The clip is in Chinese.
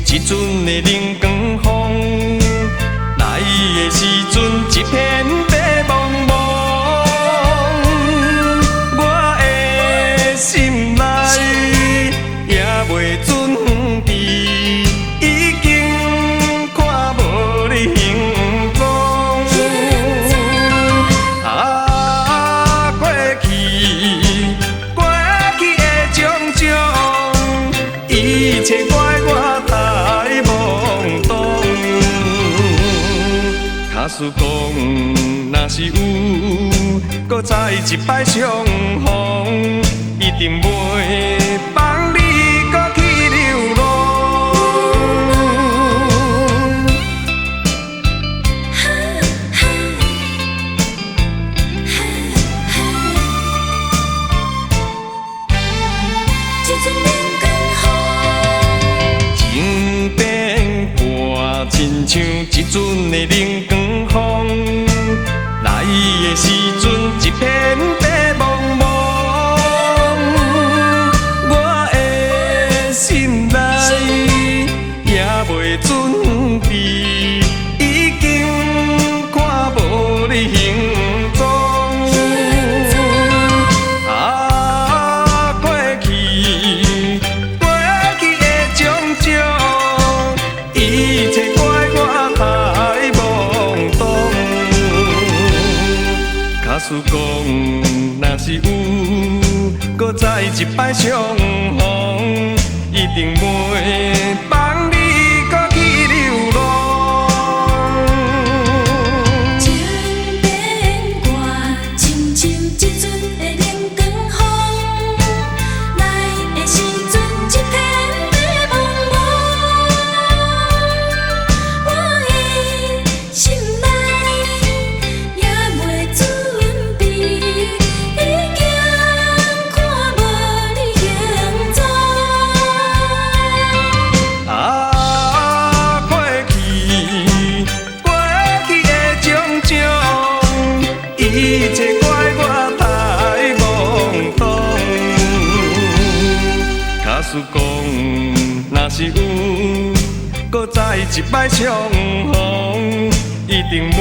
即阵的冷光风，来的时阵一片白茫茫。我的心内也袂准备，已经看无你形状。啊，过去的种种，一切怪我太懵懂。假使讲，若是有，搁再一摆相逢，一定袂放你搁去流浪。情变歌，亲像一阵的冷光风，来的时阵一片白茫茫。我的心内也袂准备，已经看无你形状。啊，过去的种种，一切怪我太懵懂。假使讲，若是有，搁再一摆相逢，一定袂放你搁去流浪。情变歌，亲像一阵的冷光风，来的时阵一片白茫茫。我的心内也袂准备，已经看无你形状。啊，过去的种种，一切怪我太懵懂。假使讲，若是有，搁再一摆相逢，一定袂